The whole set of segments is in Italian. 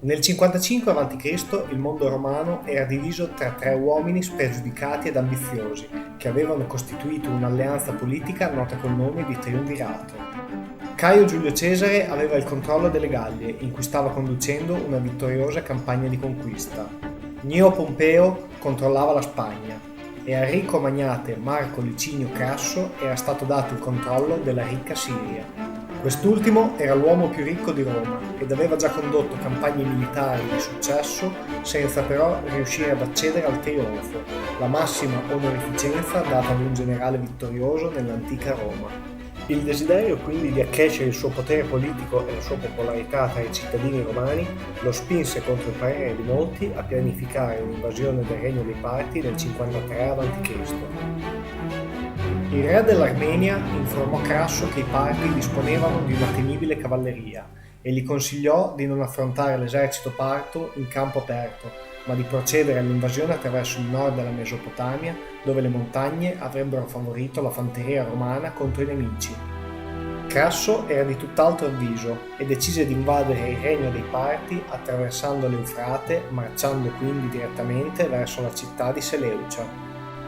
Nel 55 a.C. il mondo romano era diviso tra tre uomini spregiudicati ed ambiziosi, che avevano costituito un'alleanza politica nota col nome di Triumvirato. Caio Giulio Cesare aveva il controllo delle Gallie, in cui stava conducendo una vittoriosa campagna di conquista. Gneo Pompeo controllava la Spagna e a Enrico Magnate Marco Licinio Crasso era stato dato il controllo della ricca Siria. Quest'ultimo era l'uomo più ricco di Roma ed aveva già condotto campagne militari di successo senza però riuscire ad accedere al trionfo, la massima onorificenza data ad un generale vittorioso nell'antica Roma. Il desiderio quindi di accrescere il suo potere politico e la sua popolarità tra i cittadini romani lo spinse contro il parere di molti a pianificare un'invasione del regno dei Parti nel 53 a.C. Il re dell'Armenia informò Crasso che i Parti disponevano di una temibile cavalleria e gli consigliò di non affrontare l'esercito parto in campo aperto, ma di procedere all'invasione attraverso il nord della Mesopotamia, dove le montagne avrebbero favorito la fanteria romana contro i nemici. Crasso era di tutt'altro avviso e decise di invadere il regno dei Parti attraversando l'Eufrate, marciando quindi direttamente verso la città di Seleucia.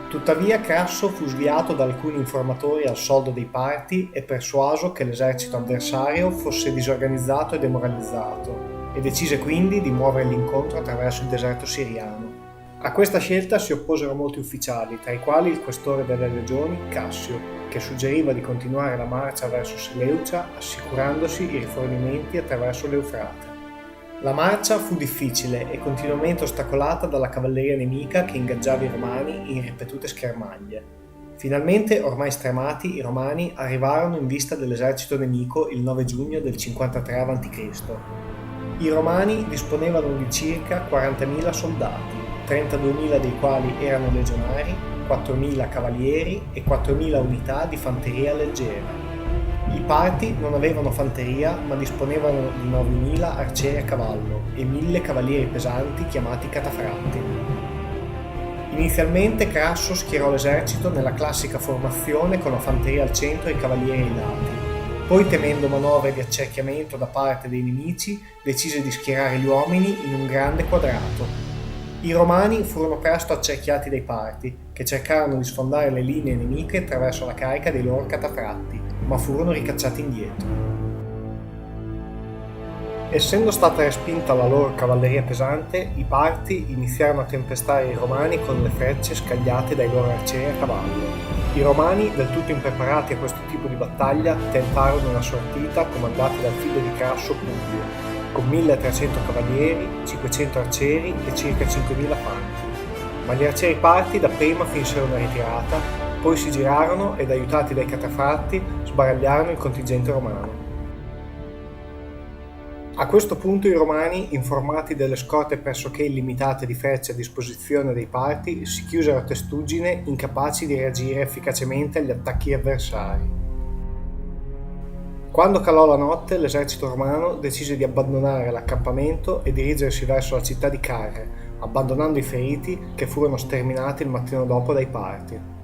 Tuttavia Crasso fu sviato da alcuni informatori al soldo dei Parti e persuaso che l'esercito avversario fosse disorganizzato e demoralizzato, e decise quindi di muovere l'incontro attraverso il deserto siriano. A questa scelta si opposero molti ufficiali, tra i quali il questore delle legioni Cassio, che suggeriva di continuare la marcia verso Seleucia assicurandosi i rifornimenti attraverso l'Eufrate. La marcia fu difficile e continuamente ostacolata dalla cavalleria nemica che ingaggiava i romani in ripetute schermaglie. Finalmente, ormai stremati, i romani arrivarono in vista dell'esercito nemico il 9 giugno del 53 a.C. I romani disponevano di circa 40.000 soldati, 32.000 dei quali erano legionari, 4.000 cavalieri e 4.000 unità di fanteria leggera. I Parti non avevano fanteria ma disponevano di 9.000 arcieri a cavallo e 1.000 cavalieri pesanti chiamati catafratti. Inizialmente Crasso schierò l'esercito nella classica formazione con la fanteria al centro e i cavalieri ai lati. Poi, temendo manovre di accerchiamento da parte dei nemici, decise di schierare gli uomini in un grande quadrato. I Romani furono presto accerchiati dai Parti, che cercarono di sfondare le linee nemiche attraverso la carica dei loro catafratti, ma furono ricacciati indietro. Essendo stata respinta la loro cavalleria pesante, i Parti iniziarono a tempestare i Romani con le frecce scagliate dai loro arcieri a cavallo. I Romani, del tutto impreparati a questo tipo di battaglia, tentarono una sortita comandata dal figlio di Crasso Publio, con 1.300 cavalieri, 500 arcieri e circa 5.000 fanti. Ma gli arcieri Parti dapprima finsero una ritirata, poi si girarono ed, aiutati dai catafratti, sbaragliarono il contingente romano. A questo punto i Romani, informati delle scorte pressoché illimitate di frecce a disposizione dei Parti, si chiusero a testuggine, incapaci di reagire efficacemente agli attacchi avversari. Quando calò la notte, l'esercito romano decise di abbandonare l'accampamento e dirigersi verso la città di Carre, abbandonando i feriti che furono sterminati il mattino dopo dai Parti.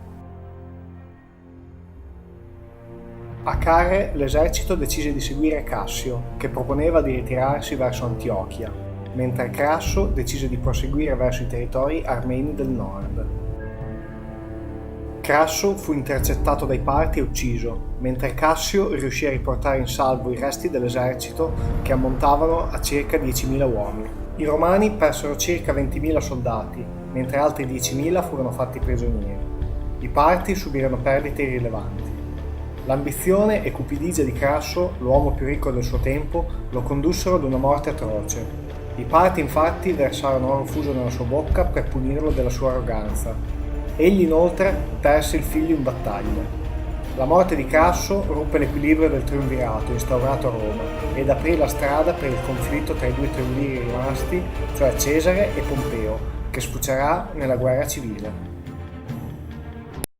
A Carre l'esercito decise di seguire Cassio, che proponeva di ritirarsi verso Antiochia, mentre Crasso decise di proseguire verso i territori armeni del nord. Crasso fu intercettato dai Parti e ucciso, mentre Cassio riuscì a riportare in salvo i resti dell'esercito che ammontavano a circa 10.000 uomini. I Romani persero circa 20.000 soldati, mentre altri 10.000 furono fatti prigionieri. I Parti subirono perdite irrilevanti. L'ambizione e cupidigia di Crasso, l'uomo più ricco del suo tempo, lo condussero ad una morte atroce. I Parti infatti versarono oro fuso nella sua bocca per punirlo della sua arroganza. Egli inoltre perse il figlio in battaglia. La morte di Crasso ruppe l'equilibrio del triumvirato instaurato a Roma ed aprì la strada per il conflitto tra i due triumviri rimasti, cioè Cesare e Pompeo, che sfocerà nella guerra civile.